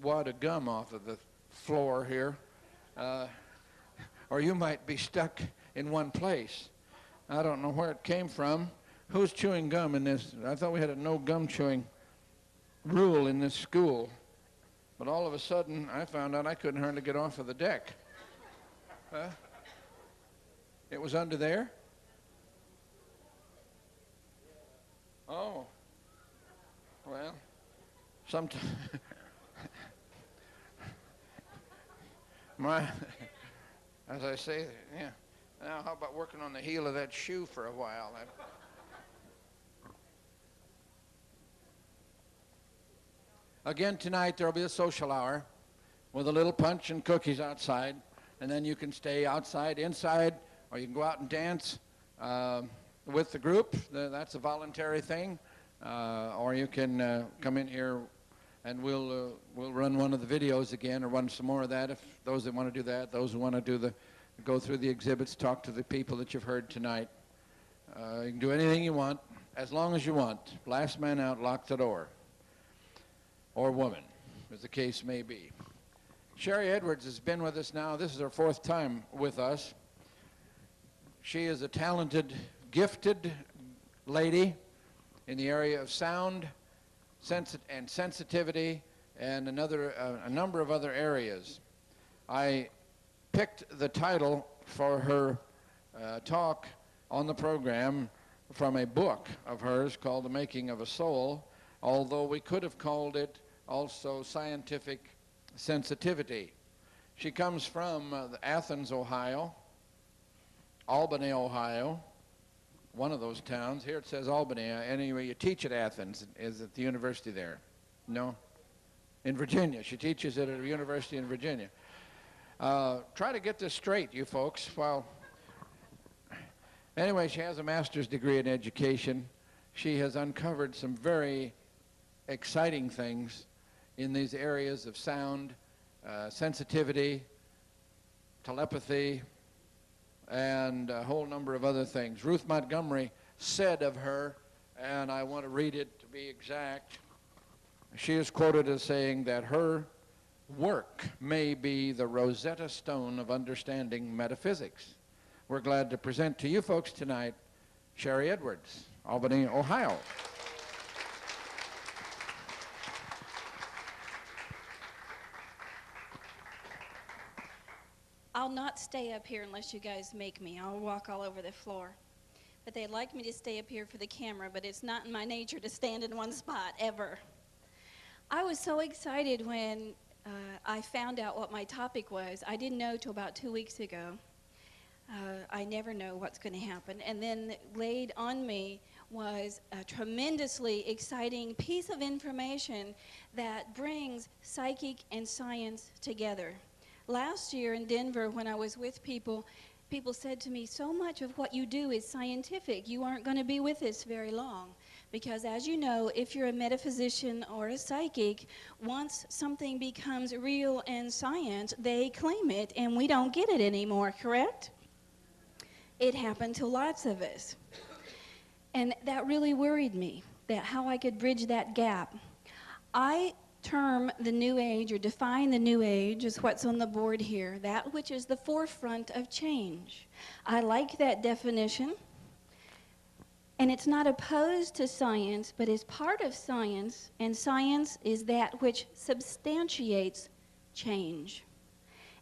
wad of gum off of the floor here, or you might be stuck in one place. I don't know where it came from. Who's chewing gum in this? I thought we had a no gum chewing rule in this school, but all of a sudden I found out I couldn't hardly get off of the deck. It was under there? Oh, well, sometimes as I say, yeah. Now, how about working on the heel of that shoe for a while? Again, tonight there will be a social hour with a little punch and cookies outside, and then you can stay outside, inside, or you can go out and dance with the group. That's a voluntary thing. Or you can come in here and we'll run one of the videos again, or run some more of that if those that want to do that, those who want to go through the exhibits, talk to the people that you've heard tonight. You can do anything you want, as long as you want. Last man out, lock the door. Or woman, as the case may be. Sharry Edwards has been with us now. This is her 4th time with us. She is a talented, gifted lady in the area of sound and sensitivity and a number of other areas. I picked the title for her talk on the program from a book of hers called The Making of a Soul, although we could have called it also Scientific Sensitivity. She comes from Athens, Ohio, Albany, Ohio, one of those towns. Here it says Albany. Anyway, you teach at Athens. Is at the university there? No? In Virginia. She teaches at a university in Virginia. Try to get this straight, you folks. Well, anyway, she has a master's degree in education. She has uncovered some very exciting things in these areas of sound, sensitivity, telepathy, and a whole number of other things. Ruth Montgomery said of her, and I want to read it to be exact, she is quoted as saying that her work may be the Rosetta Stone of understanding metaphysics. We're glad to present to you folks tonight Sharry Edwards, Albany, Ohio. I'll not stay up here unless you guys make me. I'll walk all over the floor. But they'd like me to stay up here for the camera, but it's not in my nature to stand in one spot, ever. I was so excited when I found out what my topic was. I didn't know till about 2 weeks ago. I never know what's going to happen. And then laid on me was a tremendously exciting piece of information that brings psychic and science together. Last year in Denver, when I was with people said to me, so much of what you do is scientific. You aren't going to be with us very long. Because as you know, if you're a metaphysician or a psychic, once something becomes real and science, they claim it, and we don't get it anymore, correct? It happened to lots of us. And that really worried me, that how I could bridge that gap. I term the New Age, or define the New Age, as what's on the board here, that which is the forefront of change. I like that definition, and it's not opposed to science, but is part of science, and science is that which substantiates change.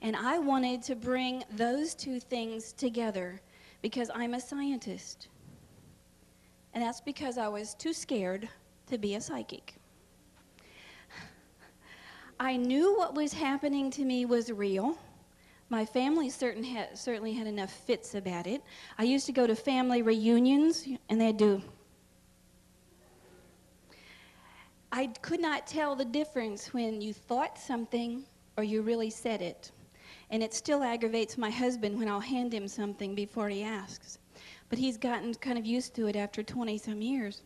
And I wanted to bring those two things together because I'm a scientist. And that's because I was too scared to be a psychic. I knew what was happening to me was real. My family certainly had enough fits about it. I used to go to family reunions, and they'd do. I could not tell the difference when you thought something or you really said it. And it still aggravates my husband when I'll hand him something before he asks. But he's gotten kind of used to it after 20-some years.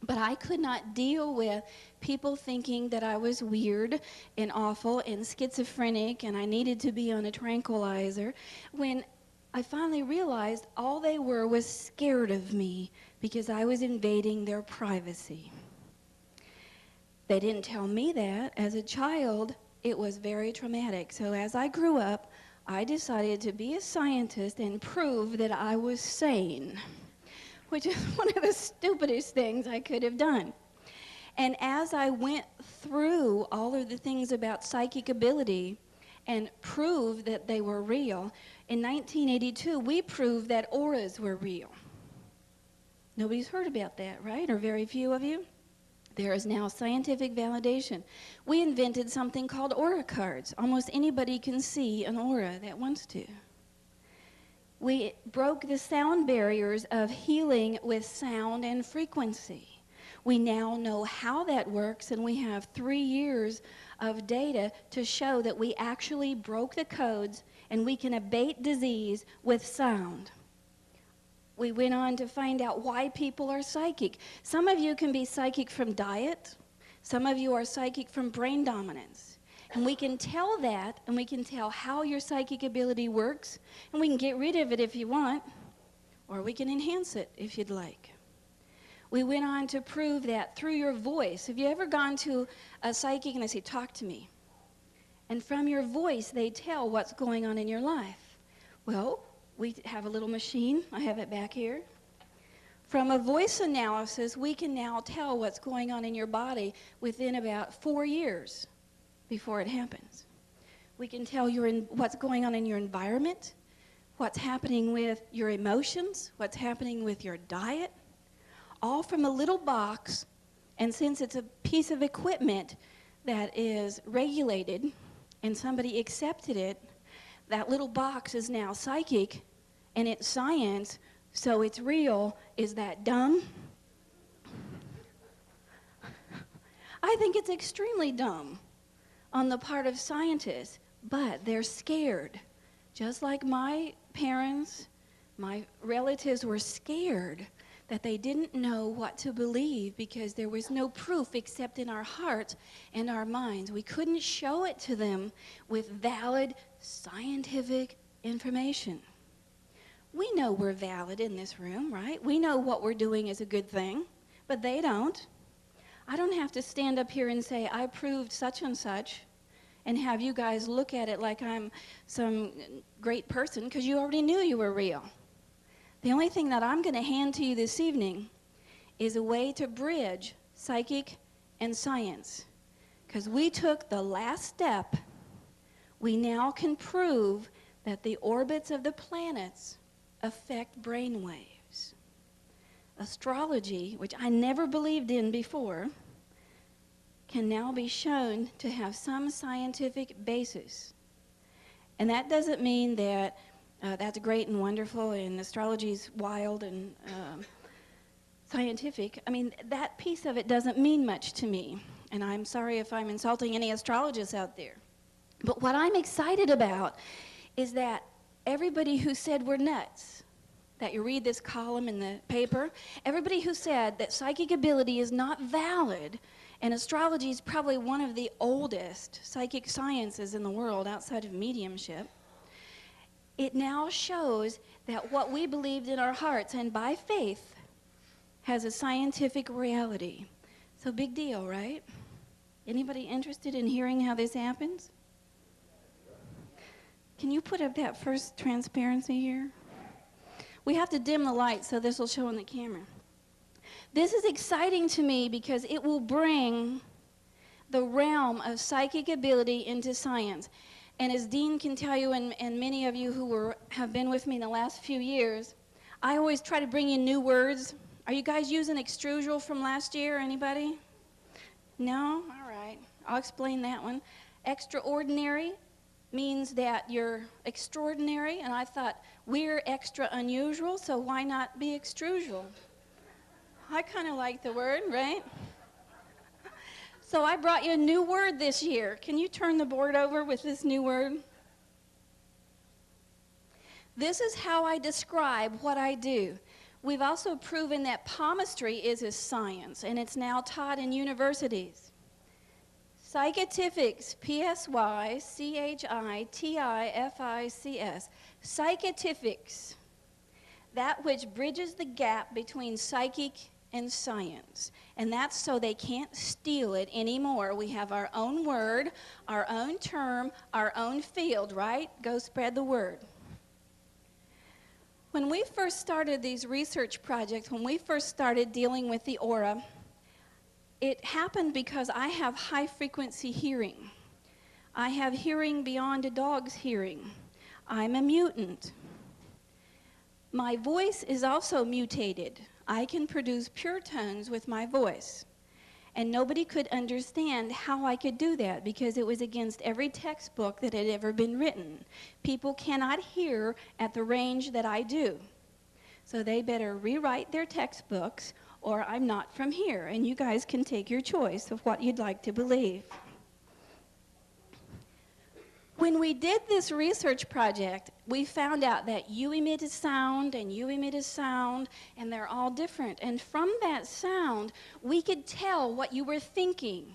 But I could not deal with people thinking that I was weird and awful and schizophrenic and I needed to be on a tranquilizer, when I finally realized all they were was scared of me because I was invading their privacy. They didn't tell me that. As a child, it was very traumatic. So as I grew up, I decided to be a scientist and prove that I was sane, which is one of the stupidest things I could have done. And as I went through all of the things about psychic ability and proved that they were real, in 1982, we proved that auras were real. Nobody's heard about that, right? Or very few of you? There is now scientific validation. We invented something called aura cards. Almost anybody can see an aura that wants to. We broke the sound barriers of healing with sound and frequency. We now know how that works, and we have 3 years of data to show that we actually broke the codes and we can abate disease with sound. We went on to find out why people are psychic. Some of you can be psychic from diet. Some of you are psychic from brain dominance. And we can tell that, and we can tell how your psychic ability works, and we can get rid of it if you want, or we can enhance it if you'd like. We went on to prove that through your voice. Have you ever gone to a psychic and they say, talk to me? And from your voice, they tell what's going on in your life. Well, we have a little machine. I have it back here. From a voice analysis, we can now tell what's going on in your body within about 4 years before it happens. We can tell what's going on in your environment, what's happening with your emotions, what's happening with your diet, all from a little box. And since it's a piece of equipment that is regulated and somebody accepted it, that little box is now psychic, and it's science, so it's real. Is that dumb? I think it's extremely dumb on the part of scientists, but they're scared. Just like my parents, my relatives were scared that they didn't know what to believe because there was no proof except in our hearts and our minds. We couldn't show it to them with valid scientific information. We know we're valid in this room, right? We know what we're doing is a good thing, but they don't. I don't have to stand up here and say, I proved such and such, and have you guys look at it like I'm some great person, because you already knew you were real. The only thing that I'm going to hand to you this evening is a way to bridge psychic and science. Because we took the last step, we now can prove that the orbits of the planets affect brain waves. Astrology, which I never believed in before, can now be shown to have some scientific basis. And that doesn't mean that that's great and wonderful and astrology's wild and scientific. I mean, that piece of it doesn't mean much to me. And I'm sorry if I'm insulting any astrologists out there. But what I'm excited about is that everybody who said we're nuts, that you read this column in the paper, everybody who said that psychic ability is not valid, and astrology is probably one of the oldest psychic sciences in the world outside of mediumship, it now shows that what we believed in our hearts and by faith has a scientific reality. So big deal, right? Anybody interested in hearing how this happens? Can you put up that first transparency here? We have to dim the light so this will show on the camera. This is exciting to me because it will bring the realm of psychic ability into science. And as Dean can tell you, and many of you who have been with me in the last few years, I always try to bring in new words. Are you guys using extrusional from last year? Anybody? No? All right. I'll explain that one. Extraordinary means that you're extraordinary, and I thought we're extra unusual, so why not be extrusional? I kind of like the word, right? So I brought you a new word this year. Can you turn the board over with this new word? This is how I describe what I do. We've also proven that palmistry is a science, and it's now taught in universities. Psychotifics, P-S-Y-C-H-I-T-I-F-I-C-S, psychotifics, that which bridges the gap between psychic and science. And that's so they can't steal it anymore. We have our own word, our own term, our own field, right? Go spread the word. When we first started these research projects, when we first started dealing with the aura, it happened because I have high-frequency hearing. I have hearing beyond a dog's hearing. I'm a mutant. My voice is also mutated. I can produce pure tones with my voice. And nobody could understand how I could do that because it was against every textbook that had ever been written. People cannot hear at the range that I do. So they better rewrite their textbooks or I'm not from here. And you guys can take your choice of what you'd like to believe. When we did this research project, we found out that you emit a sound and you emit a sound, and they're all different. And from that sound, we could tell what you were thinking.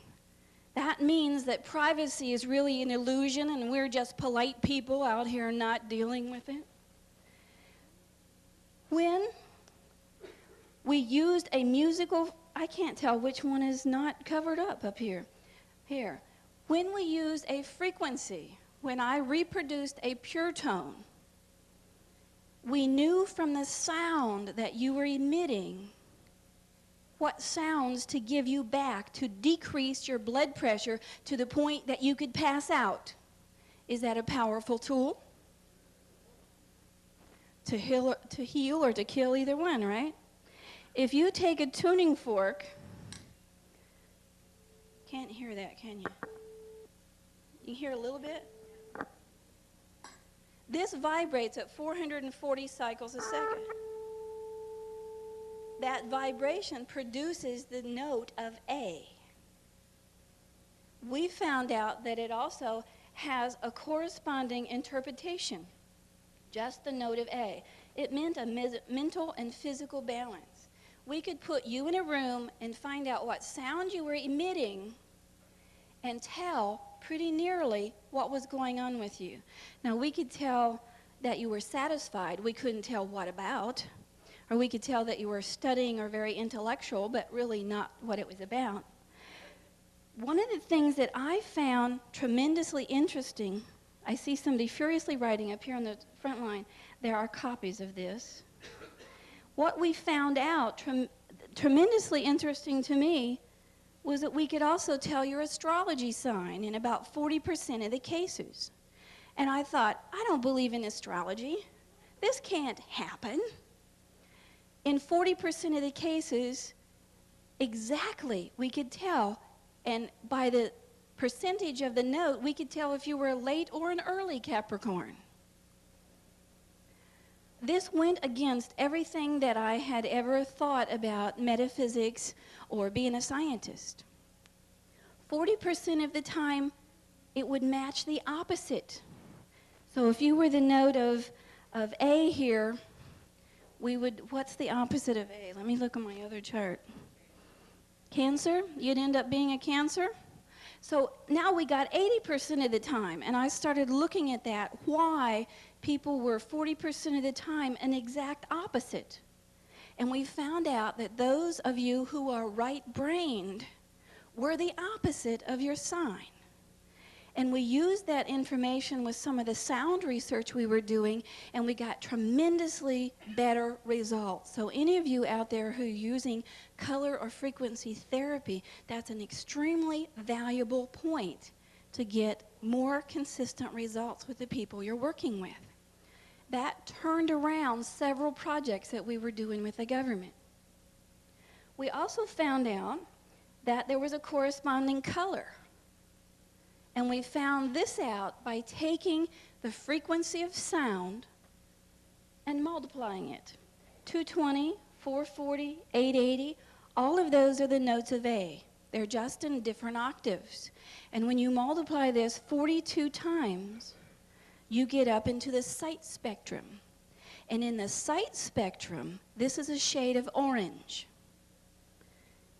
That means that privacy is really an illusion and we're just polite people out here not dealing with it. When we used a musical, I can't tell which one is not covered up here. Here. When we used a frequency, when I reproduced a pure tone, we knew from the sound that you were emitting what sounds to give you back to decrease your blood pressure to the point that you could pass out. Is that a powerful tool? To heal or to kill, either one, right? If you take a tuning fork, can't hear that, can you? You can hear a little bit? This vibrates at 440 cycles a second. That vibration produces the note of A. We found out that it also has a corresponding interpretation, just the note of A. It meant a mental and physical balance. We could put you in a room and find out what sound you were emitting and tell pretty nearly what was going on with you. Now, we could tell that you were satisfied. We couldn't tell what about. Or we could tell that you were studying or very intellectual, but really not what it was about. One of the things that I found tremendously interesting, I see somebody furiously writing up here on the front line, there are copies of this. What we found out, tremendously interesting to me, was that we could also tell your astrology sign in about 40% of the cases. And I thought, I don't believe in astrology. This can't happen. In 40% of the cases, exactly, we could tell. And by the percentage of the note, we could tell if you were a late or an early Capricorn. This went against everything that I had ever thought about metaphysics or being a scientist. 40% of the time, it would match the opposite. So if you were the note of A here, we would, what's the opposite of A? Let me look at my other chart. Cancer, you'd end up being a Cancer. So now we got 80% of the time, and I started looking at that, why people were 40% of the time an exact opposite. And we found out that those of you who are right-brained were the opposite of your sign. And we used that information with some of the sound research we were doing, and we got tremendously better results. So any of you out there who are using color or frequency therapy, that's an extremely valuable point to get more consistent results with the people you're working with. That turned around several projects that we were doing with the government. We also found out that there was a corresponding color. And we found this out by taking the frequency of sound and multiplying it. 220, 440, 880, all of those are the notes of A. They're just in different octaves. And when you multiply this 42 times, you get up into the sight spectrum. And in the sight spectrum, this is a shade of orange.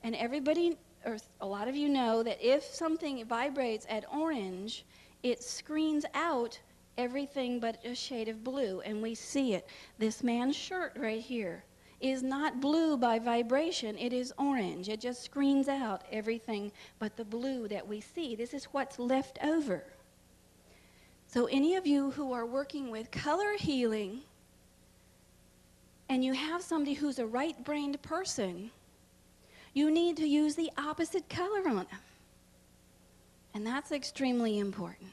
And everybody, or a lot of you know that if something vibrates at orange, it screens out everything but a shade of blue, and we see it. This man's shirt right here is not blue by vibration, it is orange. It just screens out everything but the blue that we see. This is what's left over. So any of you who are working with color healing and you have somebody who's a right-brained person, you need to use the opposite color on them. And that's extremely important.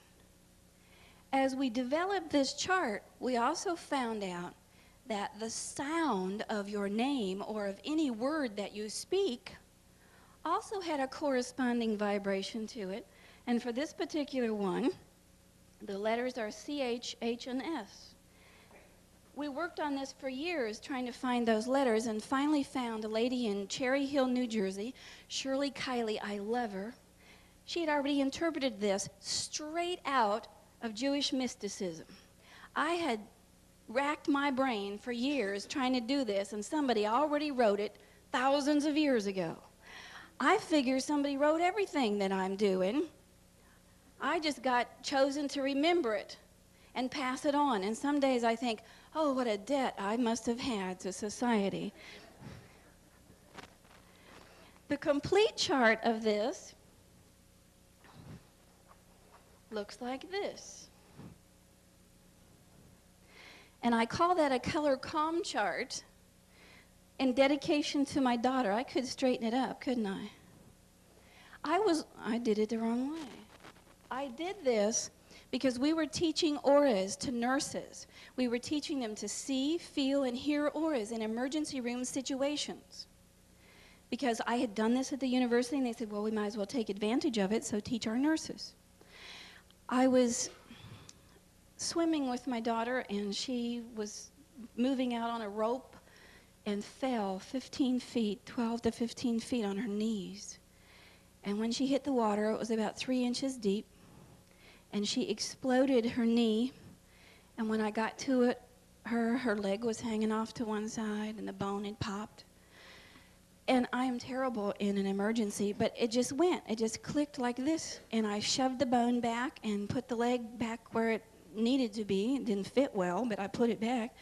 As we developed this chart, we also found out that the sound of your name or of any word that you speak also had a corresponding vibration to it. And for this particular one, the letters are CH, H, and S. We worked on this for years trying to find those letters and finally found a lady in Cherry Hill, New Jersey, Shirley Kiley, I love her. She had already interpreted this straight out of Jewish mysticism. I had racked my brain for years trying to do this, and somebody already wrote it thousands of years ago. I figure somebody wrote everything that I'm doing. I just got chosen to remember it and pass it on. And some days I think, oh, what a debt I must have had to society. The complete chart of this looks like this. And I call that a color calm chart in dedication to my daughter. I could straighten it up, couldn't I? I did it the wrong way. I did this because we were teaching auras to nurses. We were teaching them to see, feel, and hear auras in emergency room situations. Because I had done this at the university, and they said, well, we might as well take advantage of it, so teach our nurses. I was swimming with my daughter, and she was moving out on a rope and fell 15 feet, 12 to 15 feet on her knees. And when she hit the water, it was about 3 inches deep, and she exploded her knee. And when I got to it, her leg was hanging off to one side, and the bone had popped. And I am terrible in an emergency, but it just went. It just clicked like this, and I shoved the bone back and put the leg back where it needed to be. It didn't fit well, but I put it back,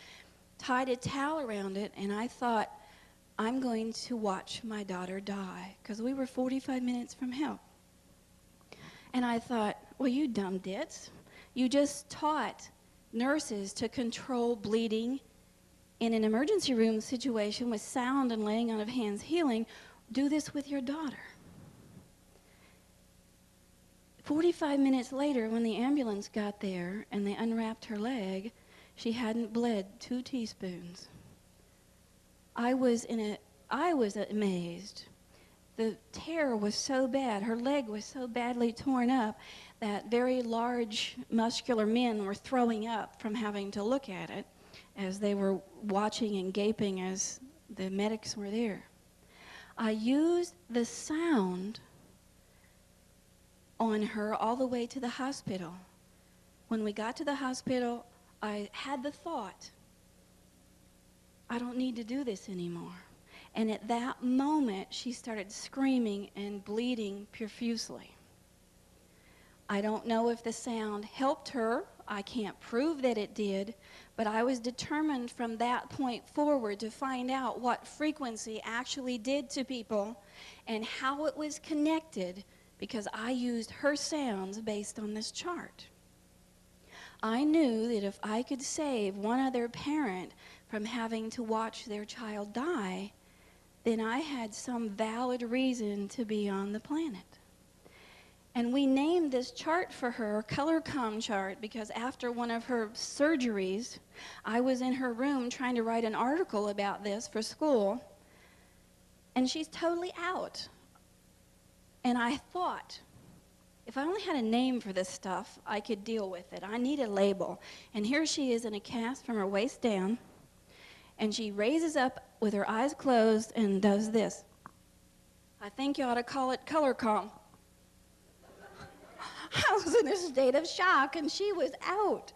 tied a towel around it, and I thought, I'm going to watch my daughter die, because we were 45 minutes from help. And I thought, well, you dumb dits. You just taught nurses to control bleeding in an emergency room situation with sound and laying on of hands healing. Do this with your daughter. 45 minutes later, when the ambulance got there and they unwrapped her leg, she hadn't bled 2 teaspoons. I was amazed. The tear was so bad, her leg was so badly torn up that very large muscular men were throwing up from having to look at it as they were watching and gaping as the medics were there. I used the sound on her all the way to the hospital. When we got to the hospital, I had the thought, I don't need to do this anymore. And at that moment, she started screaming and bleeding profusely. I don't know if the sound helped her. I can't prove that it did, but I was determined from that point forward to find out what frequency actually did to people and how it was connected, because I used her sounds based on this chart. I knew that if I could save one other parent from having to watch their child die, then I had some valid reason to be on the planet. And we named this chart for her Color Com chart because after one of her surgeries, I was in her room trying to write an article about this for school, and she's totally out. And I thought, if I only had a name for this stuff, I could deal with it. I need a label. And here she is in a cast from her waist down, and she raises up with her eyes closed and does this. I think you ought to call it Color Com. I was in a state of shock, and she was out.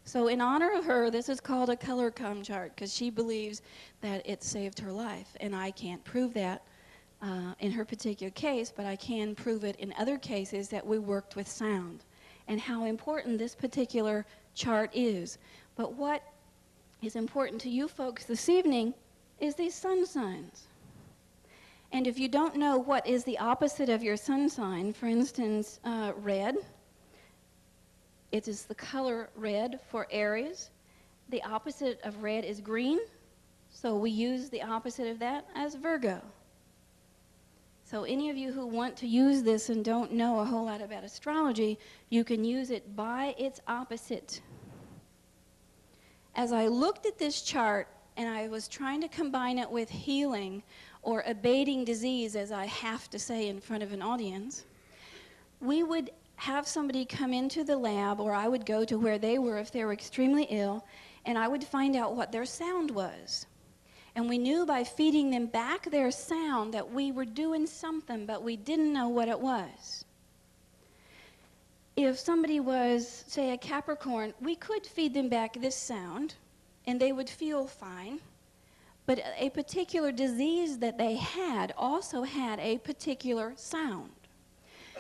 So in honor of her, this is called a Color Com chart, because she believes that it saved her life. And I can't prove that in her particular case, but I can prove it in other cases that we worked with sound and how important this particular chart is. But what is important to you folks this evening is these sun signs. And if you don't know what is the opposite of your sun sign, for instance, red, it is the color red for Aries. The opposite of red is green, so we use the opposite of that as Virgo. So any of you who want to use this and don't know a whole lot about astrology, you can use it by its opposite. As I looked at this chart and I was trying to combine it with healing or abating disease, as I have to say in front of an audience, we would have somebody come into the lab, or I would go to where they were if they were extremely ill, and I would find out what their sound was. And we knew by feeding them back their sound that we were doing something, but we didn't know what it was. If somebody was, say, a Capricorn, we could feed them back this sound, and they would feel fine. But a particular disease that they had also had a particular sound.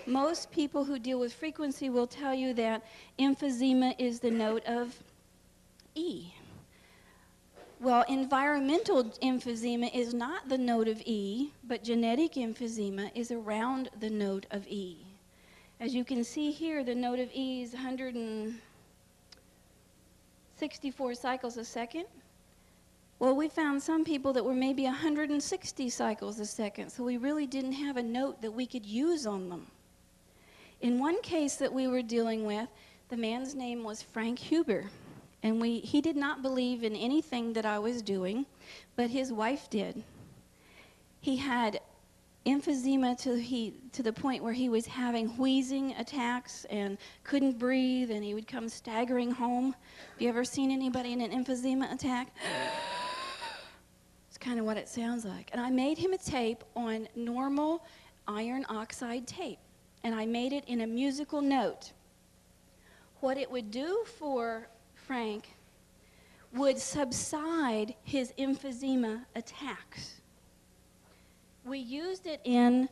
Most people who deal with frequency will tell you that emphysema is the note of E. Well, environmental emphysema is not the note of E, but genetic emphysema is around the note of E. As you can see here, the note of E is 164 cycles a second. Well, we found some people that were maybe 160 cycles a second, so we really didn't have a note that we could use on them. In one case that we were dealing with, the man's name was Frank Huber, and he did not believe in anything that I was doing, but his wife did. He had emphysema to the point where he was having wheezing attacks and couldn't breathe, and he would come staggering home. Have you ever seen anybody in an emphysema attack? It's kind of what it sounds like. And I made him a tape on normal iron oxide tape, and I made it in a musical note. What it would do for Frank would subside his emphysema attacks. We used it in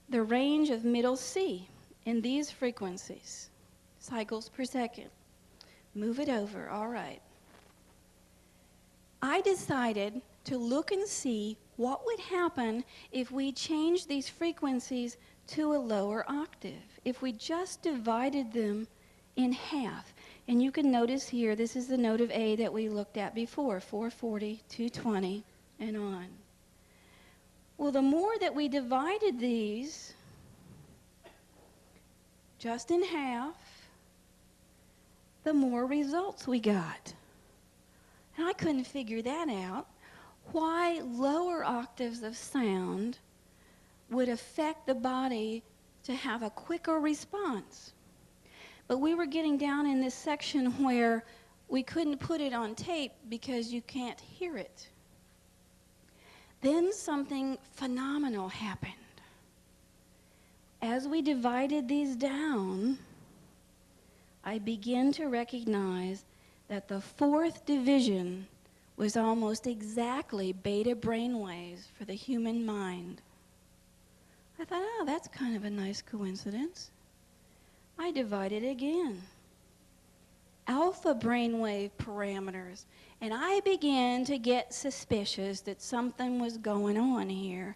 the range of middle C in these frequencies, cycles per second. Move it over, all right. I decided to look and see what would happen if we changed these frequencies to a lower octave, if we just divided them in half. And you can notice here, this is the note of A that we looked at before, 440, 220, and on. Well, the more that we divided these just in half, the more results we got. And I couldn't figure that out, why lower octaves of sound would affect the body to have a quicker response. But we were getting down in this section where we couldn't put it on tape because you can't hear it. Then something phenomenal happened. As we divided these down, I began to recognize that the fourth division was almost exactly beta brainwaves for the human mind. I thought, oh, that's kind of a nice coincidence. I divided again. Alpha brainwave parameters, and I began to get suspicious that something was going on here,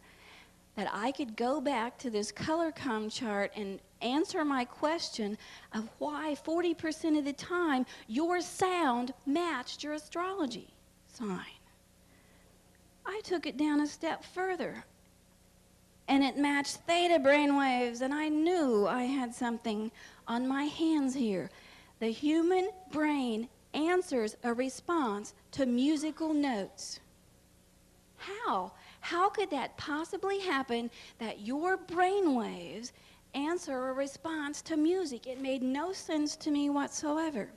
that I could go back to this color com chart and answer my question of why 40% of the time your sound matched your astrology sign. I took it down a step further, and it matched theta brainwaves, and I knew I had something on my hands here. The human brain answers a response to musical notes. How? How could that possibly happen that your brainwaves answer a response to music? It made no sense to me whatsoever.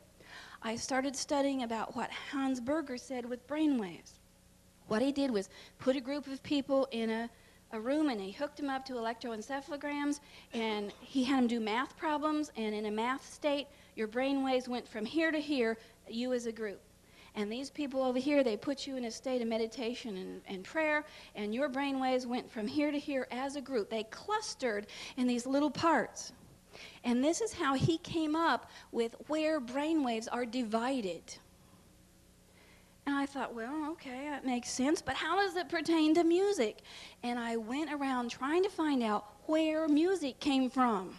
I started studying about what Hans Berger said with brainwaves. What he did was put a group of people in a room, and he hooked them up to electroencephalograms, and he had them do math problems, and in a math state, your brain waves went from here to here, you as a group. And these people over here, they put you in a state of meditation and prayer, and your brain waves went from here to here as a group. They clustered in these little parts. And this is how he came up with where brain waves are divided. And I thought, well, okay, that makes sense, but how does it pertain to music? And I went around trying to find out where music came from.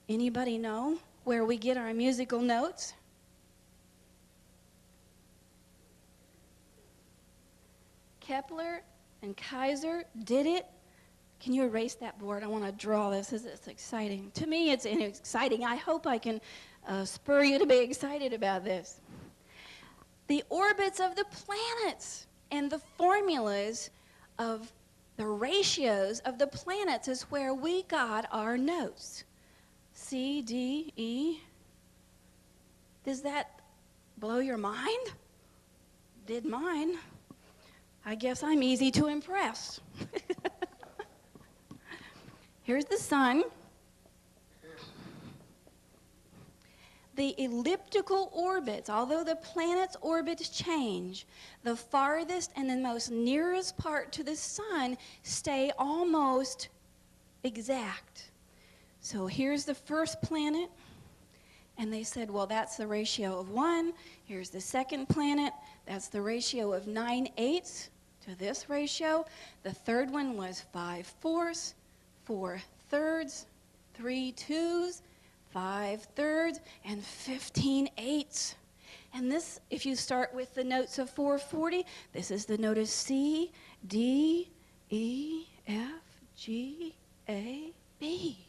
Anybody know where we get our musical notes? Kepler and Kaiser did it. Can you erase that board? I want to draw this. It's exciting. To me, it's exciting. I hope I can spur you to be excited about this. The orbits of the planets and the formulas of the ratios of the planets is where we got our notes. C, D, E. Does that blow your mind? Did mine. I guess I'm easy to impress. Here's the sun. The elliptical orbits, although the planet's orbits change, the farthest and the most nearest part to the sun stay almost exact. So here's the first planet, and they said, well, that's the ratio of 1. Here's the second planet. That's the ratio of 9/8 to this ratio. The third one was 5/4, 4/3, 3/2, 5/3, and 15/8. And this, if you start with the notes of 440, this is the note of C, D, E, F, G, A, B.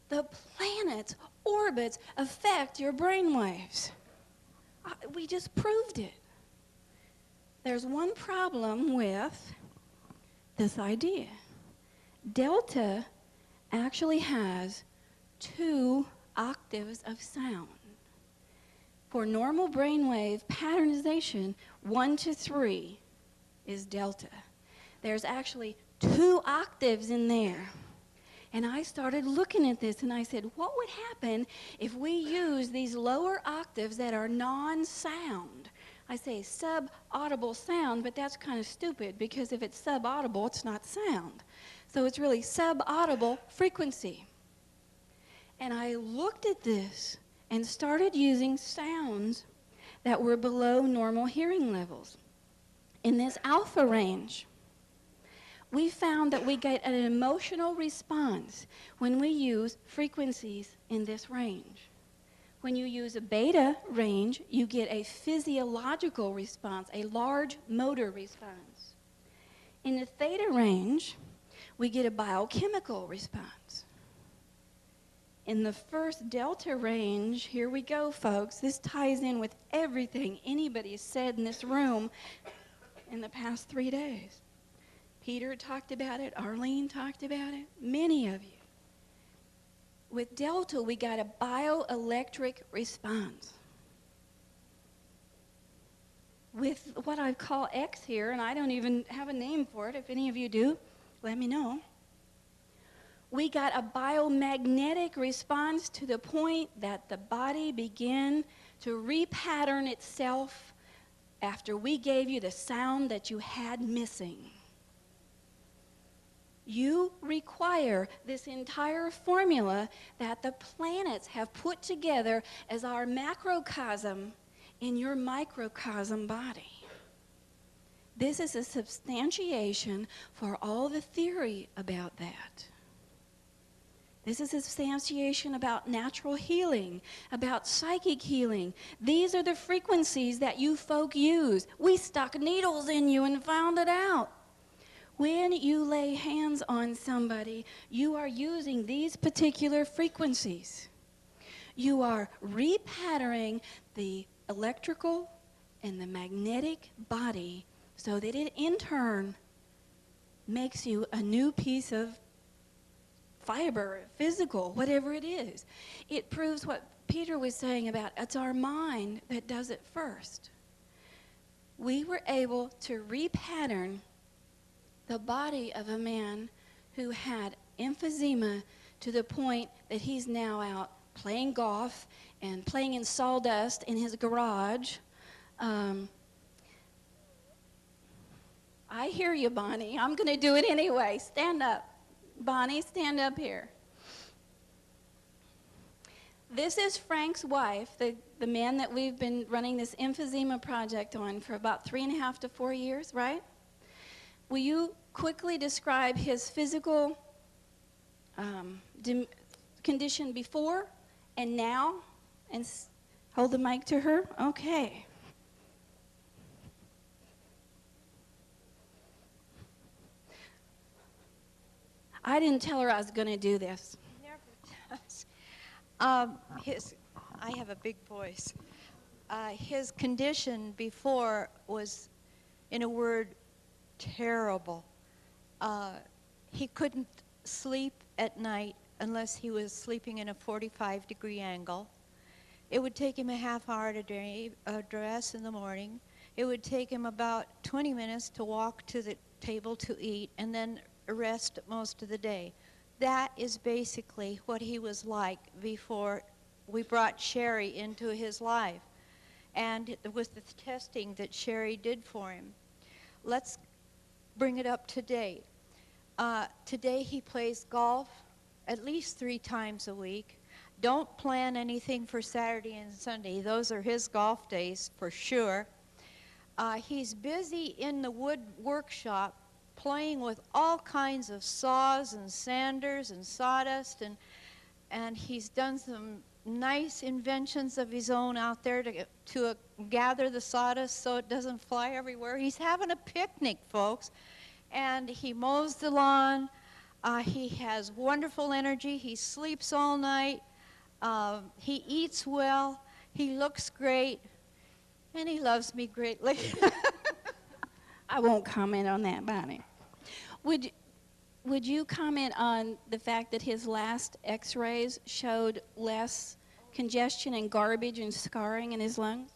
The planet's orbits affect your brainwaves. We just proved it. There's one problem with this idea. Delta actually has 2 octaves of sound. For normal brainwave patternization, 1 to 3 is delta. There's actually 2 octaves in there. And I started looking at this and I said, what would happen if we use these lower octaves that are non-sound? I say sub-audible sound, but that's kind of stupid because if it's sub-audible, it's not sound. So it's really sub-audible frequency. And I looked at this and started using sounds that were below normal hearing levels. In this alpha range, we found that we get an emotional response when we use frequencies in this range. When you use a beta range, you get a physiological response, a large motor response. In the theta range, we get a biochemical response. In the first delta range, here we go, folks. This ties in with everything anybody has said in this room in the past 3 days. Peter talked about it, Arlene talked about it, many of you. With delta, we got a bioelectric response. With what I call X here, and I don't even have a name for it, if any of you do, let me know. We got a biomagnetic response to the point that the body began to repattern itself after we gave you the sound that you had missing. You require this entire formula that the planets have put together as our macrocosm in your microcosm body. This is a substantiation for all the theory about that. This is a substantiation about natural healing, about psychic healing. These are the frequencies that you folk use. We stuck needles in you and found it out. When you lay hands on somebody, you are using these particular frequencies. You are repatterning the electrical and the magnetic body so that it in turn makes you a new piece of fiber, physical, whatever it is. It proves what Peter was saying about it's our mind that does it first. We were able to repattern the body of a man who had emphysema to the point that he's now out playing golf and playing in sawdust in his garage. I hear you, Bonnie. I'm going to do it anyway. Stand up. Bonnie, stand up here. This is Frank's wife, the man that we've been running this emphysema project on for about 3.5 to 4 years, right? Will you quickly describe his physical condition before and now? And hold the mic to her. Okay. I didn't tell her I was going to do this. Never does. I have a big voice. His condition before was, in a word, terrible. He couldn't sleep at night unless he was sleeping in a 45-degree angle. It would take him a half hour to dress in the morning. It would take him about 20 minutes to walk to the table to eat, and then rest most of the day. That is basically what he was like before we brought Sharry into his life, and with the testing that Sharry did for him. Let's bring it up to date. Today he plays golf at least 3 times a week. Don't plan anything for Saturday and Sunday. Those are his golf days for sure. He's busy in the wood workshop playing with all kinds of saws and sanders and sawdust, and he's done some nice inventions of his own out there to gather the sawdust so it doesn't fly everywhere. He's having a picnic, folks, and he mows the lawn. He has wonderful energy. He sleeps all night. He eats well. He looks great, and he loves me greatly. I won't comment on that, Bonnie. Would you comment on the fact that his last x-rays showed less congestion and garbage and scarring in his lungs?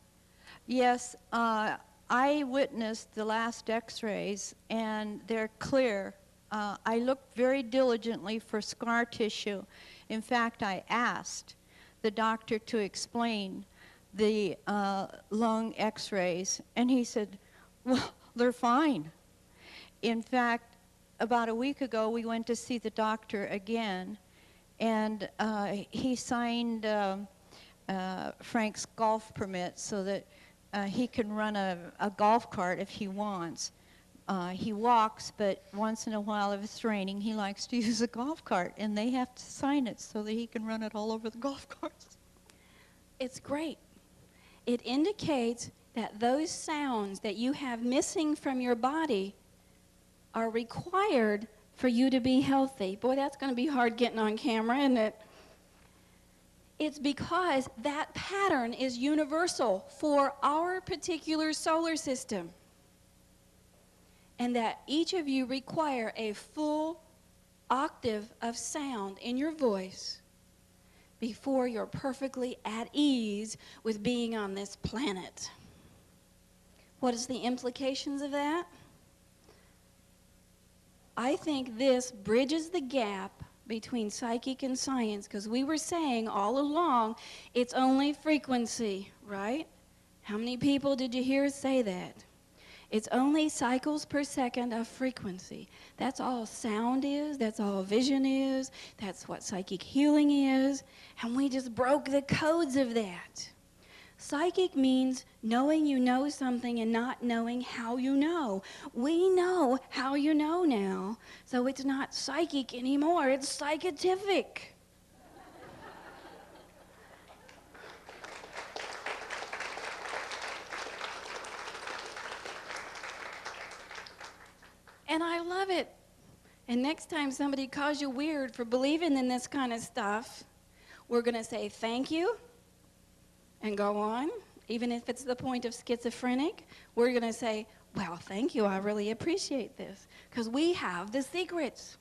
Yes, I witnessed the last x-rays, and they're clear. I looked very diligently for scar tissue. In fact, I asked the doctor to explain the lung x-rays, and he said, well, they're fine. In fact, about a week ago, we went to see the doctor again, and he signed Frank's golf permit so that he can run a golf cart if he wants. He walks, but once in a while, if it's raining, he likes to use a golf cart, and they have to sign it so that he can run it all over the golf course. It's great. It indicates that those sounds that you have missing from your body are required for you to be healthy. Boy, that's going to be hard getting on camera, isn't it? It's because that pattern is universal for our particular solar system, and that each of you require a full octave of sound in your voice before you're perfectly at ease with being on this planet. What is the implications of that? I think this bridges the gap between psychic and science, because we were saying all along it's only frequency, right? How many people did you hear say that? It's only cycles per second of frequency. That's all sound is, that's all vision is, that's what psychic healing is, and we just broke the codes of that. Psychic means knowing you know something and not knowing how you know. We know how you know now, so it's not psychic anymore, it's scientific. And I love it. And next time somebody calls you weird for believing in this kind of stuff, we're going to say thank you and go on. Even if it's the point of schizophrenic, we're going to say, well, thank you, I really appreciate this, because we have the secrets.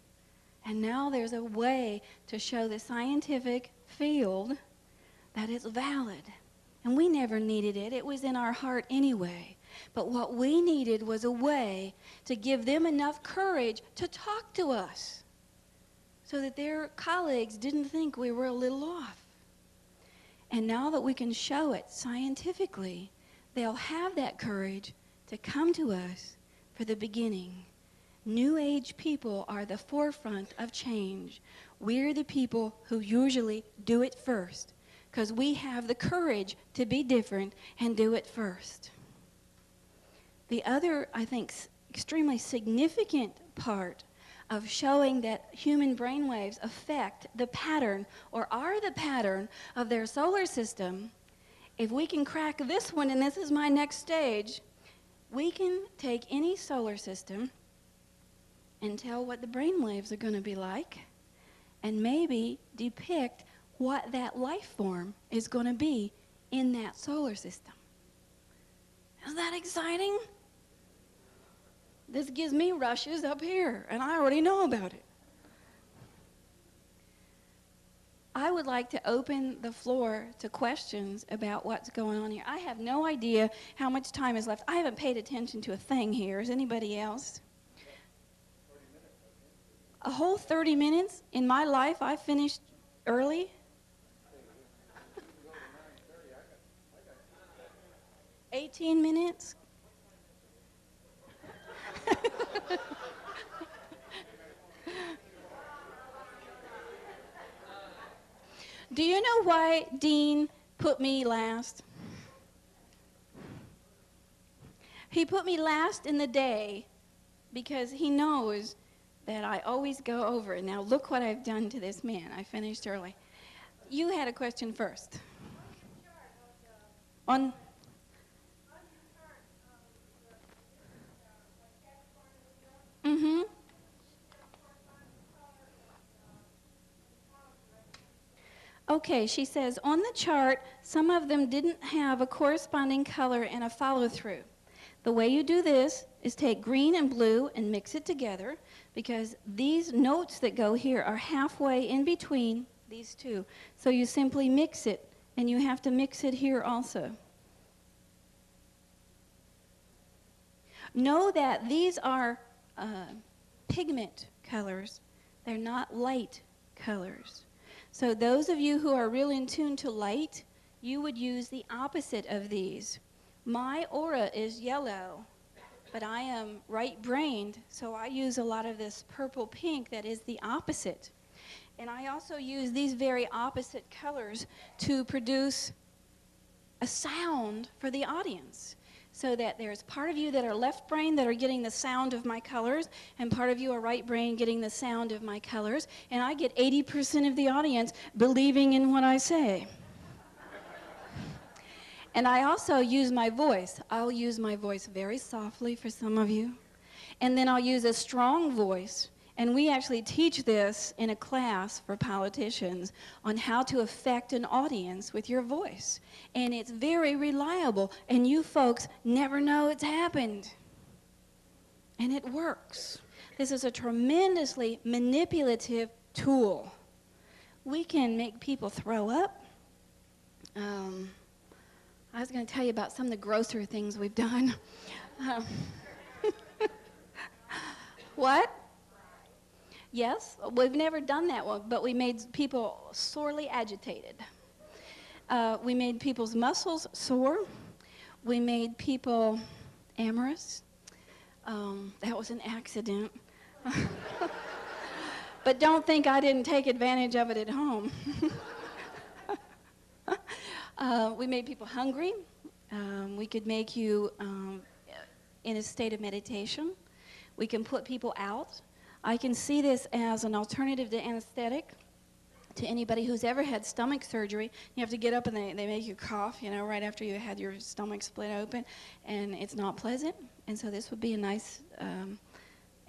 And now there's a way to show the scientific field that it's valid. And we never needed it. It was in our heart anyway. But what we needed was a way to give them enough courage to talk to us so that their colleagues didn't think we were a little off. And now that we can show it scientifically, they'll have that courage to come to us for the beginning. New Age people are the forefront of change. We're the people who usually do it first. because we have the courage to be different and do it first. The other, I think, extremely significant part of showing that human brainwaves affect the pattern or are the pattern of their solar system, if we can crack this one, and this is my next stage, we can take any solar system and tell what the brainwaves are going to be like and maybe depict what that life form is going to be in that solar system. Isn't that exciting? This gives me rushes up here, and I already know about it. I would like to open the floor to questions about what's going on here. I have no idea how much time is left. I haven't paid attention to a thing here. Is anybody else? 30 minutes, A whole 30 minutes? In my life, I finished early? 18 minutes? Do you know why Dean put me last? He put me last in the day because he knows that I always go over. Now look what I've done to this man. I finished early. You had a question first. On Mm-hmm. Okay, she says, on the chart, some of them didn't have a corresponding color and a follow-through. The way you do this is take green and blue and mix it together because these notes that go here are halfway in between these two. So you simply mix it, and you have to mix it here also. Know that these are pigment colors. They're not light colors. So those of you who are real in tune to light, you would use the opposite of these. My aura is yellow, but I am right-brained, so I use a lot of this purple pink that is the opposite. And I also use these very opposite colors to produce a sound for the audience, so that there's part of you that are left brain that are getting the sound of my colors, and part of you are right brain getting the sound of my colors, and I get 80% of the audience believing in what I say. And I also use my voice. I'll use my voice very softly for some of you, and then I'll use a strong voice. And we actually teach this in a class for politicians on how to affect an audience with your voice. And it's very reliable, and you folks never know it's happened. And it works. This is a tremendously manipulative tool. We can make people throw up. I was going to tell you about some of the grosser things we've done. What? Yes, we've never done that one, but we made people sorely agitated. We made people's muscles sore. We made people amorous. That was an accident. But don't think I didn't take advantage of it at home. We made people hungry. We could make you in a state of meditation. We can put people out. I can see this as an alternative to anesthetic. To anybody who's ever had stomach surgery, you have to get up and they make you cough, you know, right after you had your stomach split open, and it's not pleasant. And so this would be a nice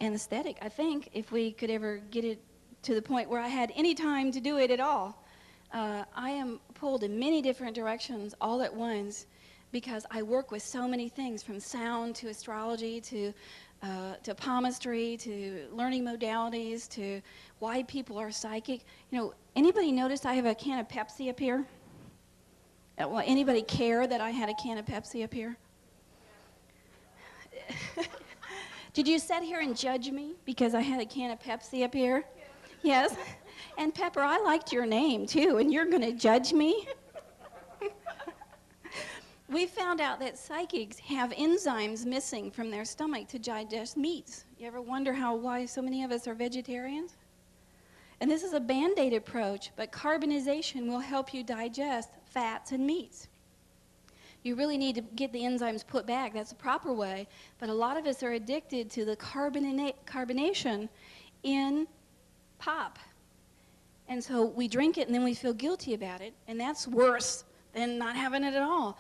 anesthetic, I think, if we could ever get it to the point where I had any time to do it at all. I am pulled in many different directions all at once because I work with so many things, from sound to astrology to palmistry, to learning modalities, to why people are psychic. You know, anybody notice I have a can of Pepsi up here? Well, anybody care that I had a can of Pepsi up here? Did you sit here and judge me because I had a can of Pepsi up here? Yes? And Pepper, I liked your name too, and you're going to judge me? We found out that psychics have enzymes missing from their stomach to digest meats. You ever wonder why so many of us are vegetarians? And this is a Band-Aid approach, but carbonization will help you digest fats and meats. You really need to get the enzymes put back. That's the proper way. But a lot of us are addicted to the carbonation in pop. And so we drink it and then we feel guilty about it. And that's worse than not having it at all.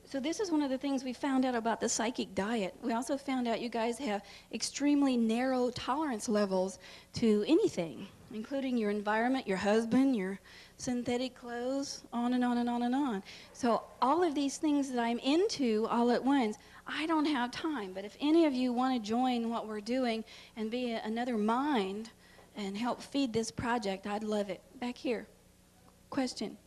So this is one of the things we found out about the psychic diet. We also found out you guys have extremely narrow tolerance levels to anything, including your environment, your husband, your synthetic clothes, on and on and on and on. So all of these things that I'm into all at once, I don't have time. But if any of you want to join what we're doing and be another mind and help feed this project, I'd love it. Back here. Question.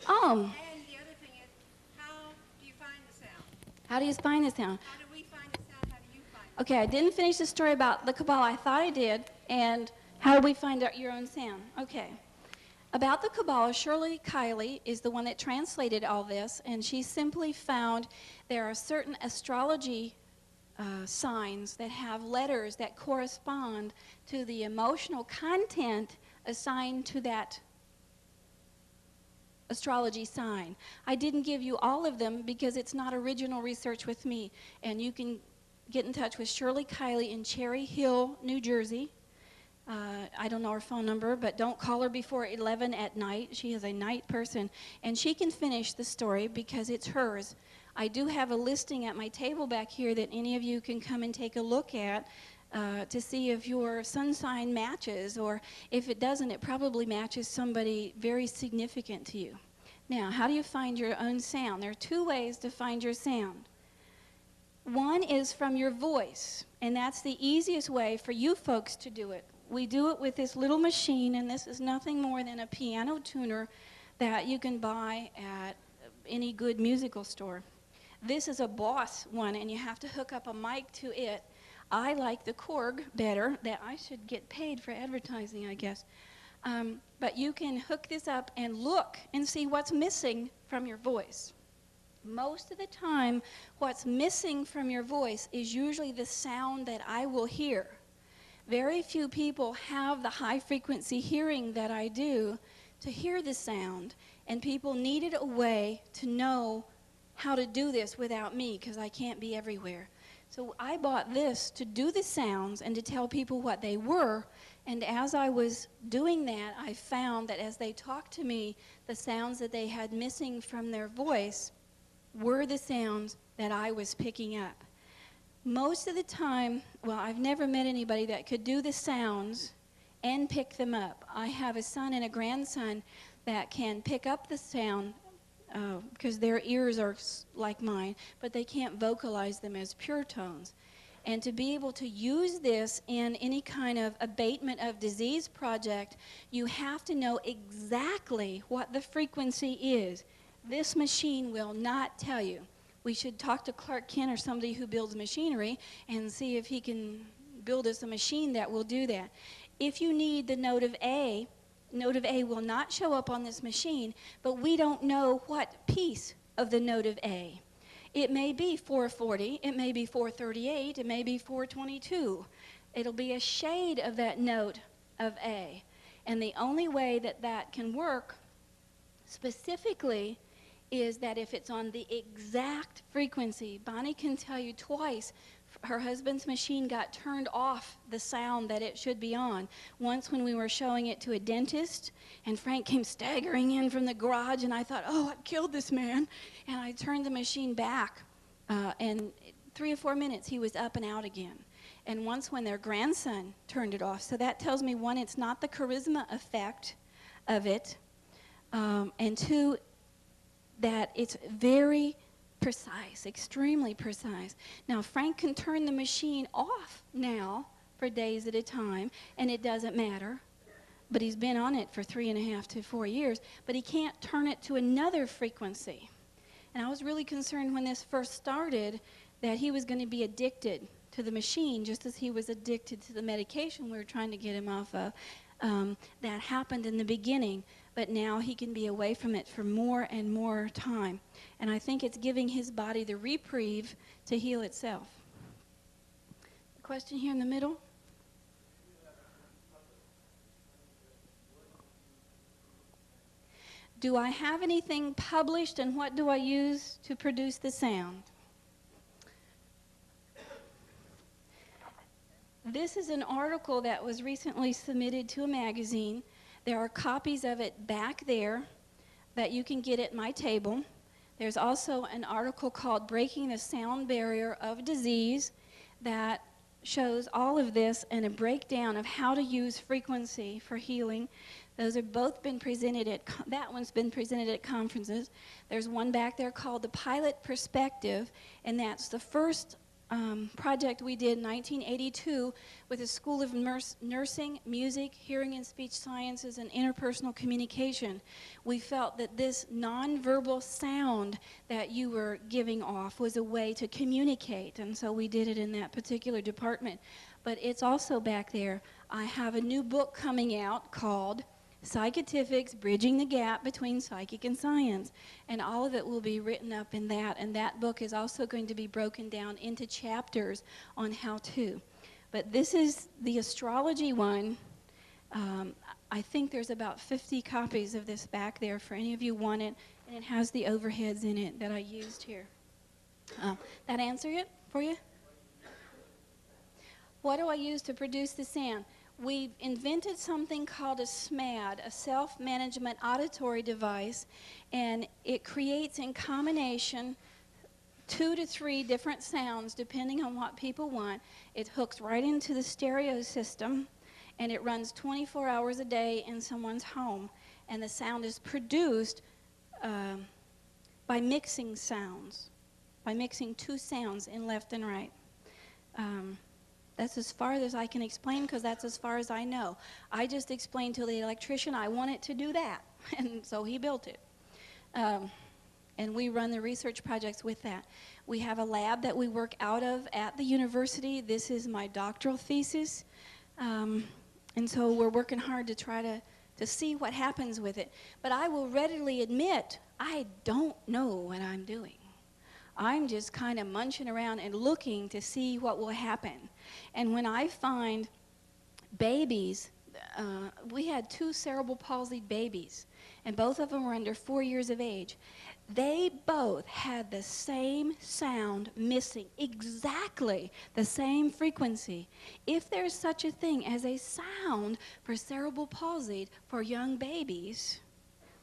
And the other thing is, how do you find the sound? How do you find the sound? How do we find the sound? How do you find it? Okay, I didn't finish the story about the Kabbalah. I thought I did. And how do we find out your own sound? Okay. About the Kabbalah, Shirley Kiley is the one that translated all this, and she simply found there are certain astrology signs that have letters that correspond to the emotional content assigned to that astrology sign. I didn't give you all of them because it's not original research with me. And you can get in touch with Shirley Kiley in Cherry Hill, New Jersey. I don't know her phone number, but don't call her before 11 at night. She is a night person. And she can finish the story because it's hers. I do have a listing at my table back here that any of you can come and take a look at to see if your sun sign matches, or if it doesn't, it probably matches somebody very significant to you. Now, how do you find your own sound? There are two ways to find your sound. One is from your voice, and that's the easiest way for you folks to do it. We do it with this little machine, and this is nothing more than a piano tuner that you can buy at any good musical store. This is a Boss one, and you have to hook up a mic to it. I like the Korg better. That I should get paid for advertising, I guess. But you can hook this up and look and see what's missing from your voice. Most of the time, what's missing from your voice is usually the sound that I will hear. Very few people have the high frequency hearing that I do to hear the sound, and people needed a way to know how to do this without me, because I can't be everywhere. So I bought this to do the sounds and to tell people what they were, and as I was doing that, I found that as they talked to me, the sounds that they had missing from their voice were the sounds that I was picking up. Most of the time, well, I've never met anybody that could do the sounds and pick them up. I have a son and a grandson that can pick up the sound because their ears are like mine, but they can't vocalize them as pure tones. And to be able to use this in any kind of abatement of disease project, you have to know exactly what the frequency is. This machine will not tell you. We should talk to Clark Kent or somebody who builds machinery and see if he can build us a machine that will do that. If you need the note of A will not show up on this machine, but we don't know what piece of the note of A. It may be 440, it may be 438, it may be 422. It'll be a shade of that note of A. And the only way that that can work specifically is that if it's on the exact frequency. Bonnie can tell you twice her husband's machine got turned off the sound that it should be on. Once when we were showing it to a dentist, and Frank came staggering in from the garage, and I thought, oh, I've killed this man. And I turned the machine back, and 3 or 4 minutes he was up and out again. And once when their grandson turned it off. So that tells me, one, it's not the charisma effect of it, and two, that it's very precise, extremely precise. Now, Frank can turn the machine off now for days at a time, and it doesn't matter. But he's been on it for 3.5 to 4 years, but he can't turn it to another frequency. And I was really concerned when this first started that he was going to be addicted to the machine, just as he was addicted to the medication we were trying to get him off of. That happened in the beginning, but now he can be away from it for more and more time. And I think it's giving his body the reprieve to heal itself. Question here in the middle. Do I have anything published, and what do I use to produce the sound? This is an article that was recently submitted to a magazine. There are copies of it back there that you can get at my table. There's also an article called Breaking the Sound Barrier of Disease that shows all of this and a breakdown of how to use frequency for healing. Those have both been presented at, that one's been presented at conferences. There's one back there called The Pilot Perspective, and that's the first project we did in 1982 with the School of Nursing, Music, Hearing and Speech Sciences, and Interpersonal Communication. We felt that this nonverbal sound that you were giving off was a way to communicate, and so we did it in that particular department. But it's also back there. I have a new book coming out called Psychiatifics, Bridging the Gap Between Psychic and Science, and all of it will be written up in that, and that book is also going to be broken down into chapters on how to. But this is the astrology one. I think there's about 50 copies of this back there for any of you want it, and it has the overheads in it that I used here. That answer it for you? What do I use to produce the sound? We've invented something called a SMAD, a self-management auditory device, and it creates in combination 2 to 3 different sounds depending on what people want. It hooks right into the stereo system, and it runs 24 hours a day in someone's home, and the sound is produced by mixing sounds, by mixing 2 sounds in left and right. That's as far as I can explain, because that's as far as I know. I just explained to the electrician I want it to do that, and so he built it. And we run the research projects with that. We have a lab that we work out of at the university. This is my doctoral thesis, and so we're working hard to try to see what happens with it. But I will readily admit, I don't know what I'm doing. I'm just kind of munching around and looking to see what will happen. And when I find babies, we had 2 cerebral palsy babies, and both of them were under 4 years of age. They both had the same sound missing, exactly the same frequency. If there's such a thing as a sound for cerebral palsy for young babies,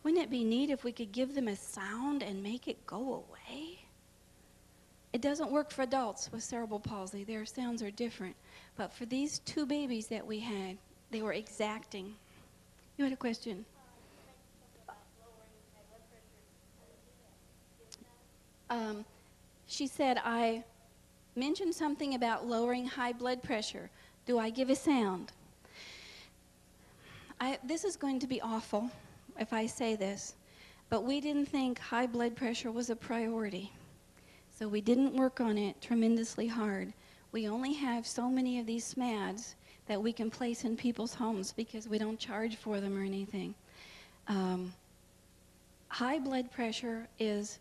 wouldn't it be neat if we could give them a sound and make it go away? It doesn't work for adults with cerebral palsy. Their sounds are different. But for these 2 babies that we had, they were exacting. You had a question? She said, I mentioned something about lowering high blood pressure. Do I give a sound? This is going to be awful if I say this, but we didn't think high blood pressure was a priority. So we didn't work on it tremendously hard. We only have so many of these SMADs that we can place in people's homes because we don't charge for them or anything. High blood pressure is,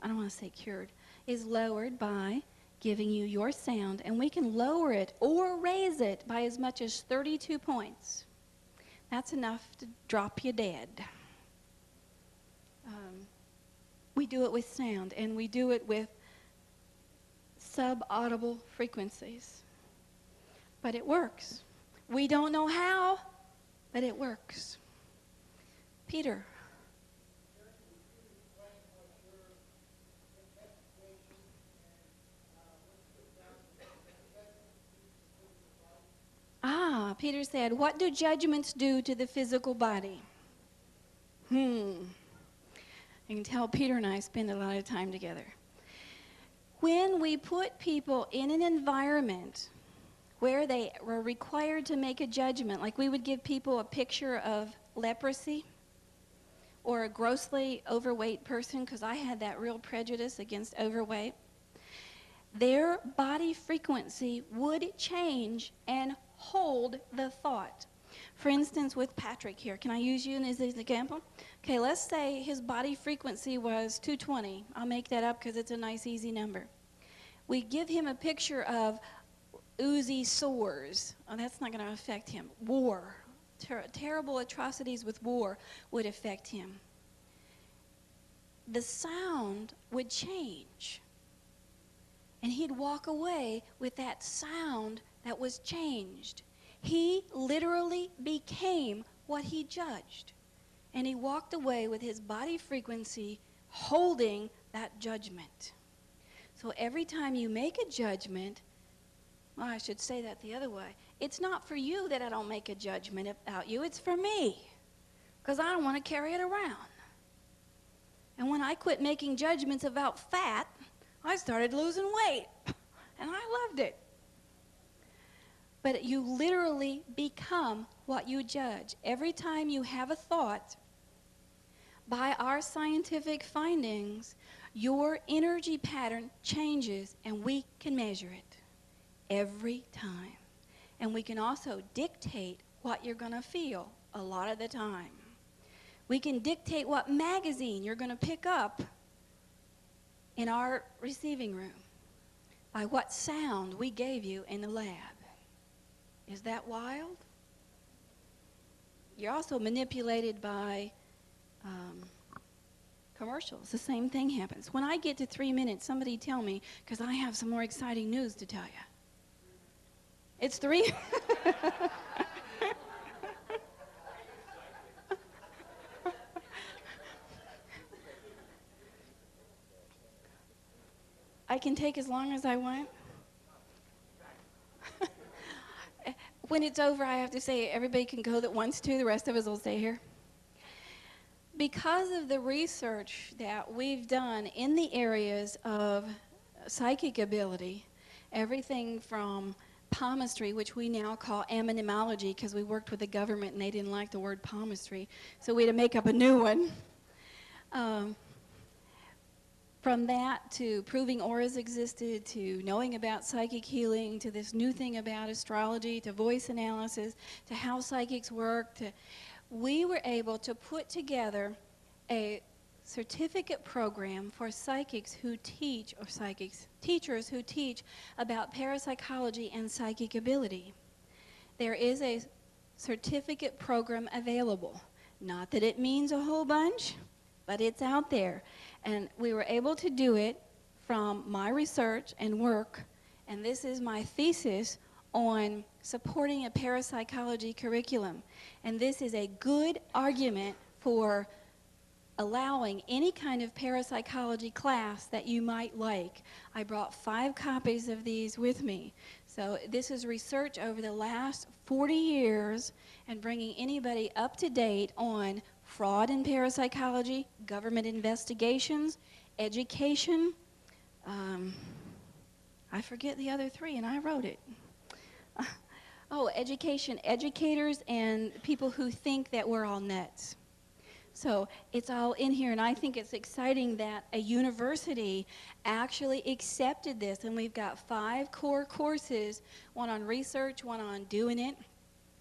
I don't want to say cured, is lowered by giving you your sound, and we can lower it or raise it by as much as 32 points. That's enough to drop you dead. We do it with sound, and we do it with sub-audible frequencies. But it works. We don't know how, but it works. Peter. Peter said, what do judgments do to the physical body? You can tell Peter and I spend a lot of time together. When we put people in an environment where they were required to make a judgment, like we would give people a picture of leprosy or a grossly overweight person, because I had that real prejudice against overweight, their body frequency would change and hold the thought. For instance, with Patrick here, can I use you as an example? Okay, let's say his body frequency was 220. I'll make that up because it's a nice, easy number. We give him a picture of Uzi sores. Oh, that's not going to affect him. War. Terrible atrocities with war would affect him. The sound would change. And he'd walk away with that sound that was changed. He literally became what he judged. And he walked away with his body frequency holding that judgment. So every time you make a judgment, well, I should say that the other way. It's not for you that I don't make a judgment about you. It's for me. Because I don't want to carry it around. And when I quit making judgments about fat, I started losing weight. And I loved it. But you literally become what you judge. Every time you have a thought, by our scientific findings, your energy pattern changes, and we can measure it every time. And we can also dictate what you're going to feel a lot of the time. We can dictate what magazine you're going to pick up in our receiving room by what sound we gave you in the lab. Is that wild? You're also manipulated by commercials. The same thing happens. When I get to 3 minutes, somebody tell me, because I have some more exciting news to tell you. It's 3. I can take as long as I want. When it's over, I have to say everybody can go that wants to. The rest of us will stay here. Because of the research that we've done in the areas of psychic ability, everything from palmistry, which we now call aminimology, because we worked with the government and they didn't like the word palmistry, so we had to make up a new one. From that to proving auras existed, to knowing about psychic healing, to this new thing about astrology, to voice analysis, to how psychics work, we were able to put together a certificate program for psychics who teach, or teachers who teach about parapsychology and psychic ability. There is a certificate program available. Not that it means a whole bunch, but it's out there. And we were able to do it from my research and work, and this is my thesis on supporting a parapsychology curriculum. And this is a good argument for allowing any kind of parapsychology class that you might like. I brought 5 copies of these with me. So this is research over the last 40 years and bringing anybody up to date on fraud in parapsychology, government investigations, education. I forget the other 3, and I wrote it. Education, educators, and people who think that we're all nuts. So it's all in here, and I think it's exciting that a university actually accepted this, and we've got 5 core courses, one on research, one on doing it,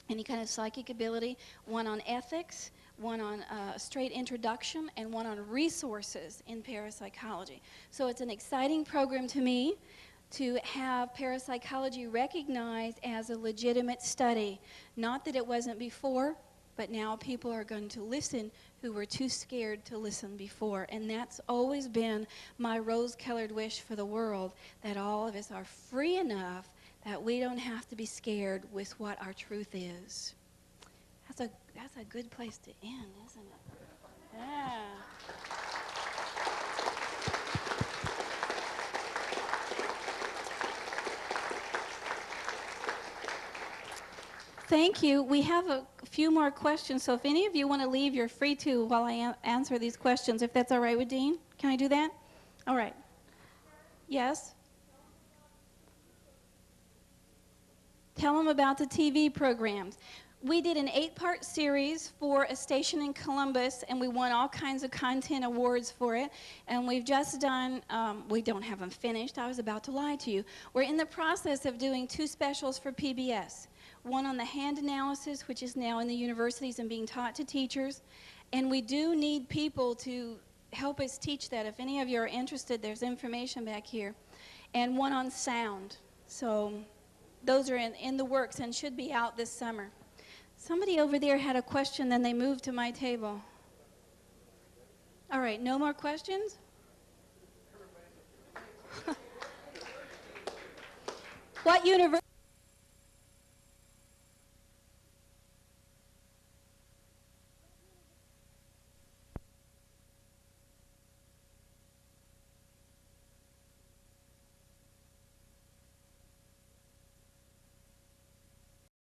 any kind of psychic ability, one on ethics, one on straight introduction, and one on resources in parapsychology. So it's an exciting program to me to have parapsychology recognized as a legitimate study. Not that it wasn't before, but now people are going to listen who were too scared to listen before. And that's always been my rose-colored wish for the world, that all of us are free enough that we don't have to be scared with what our truth is. That's a good place to end, isn't it? Yeah. Thank you. We have a few more questions, so if any of you want to leave, you're free to while I answer these questions, if that's all right with Dean. Can I do that? All right. Yes? Tell them about the TV programs. We did an 8-part series for a station in Columbus, and we won all kinds of content awards for it. And we've just done, we don't have them finished. I was about to lie to you. We're in the process of doing 2 specials for PBS. One on the hand analysis, which is now in the universities and being taught to teachers. And we do need people to help us teach that. If any of you are interested, there's information back here. And one on sound. So those are in the works and should be out this summer. Somebody over there had a question, then they moved to my table. All right, no more questions? What university?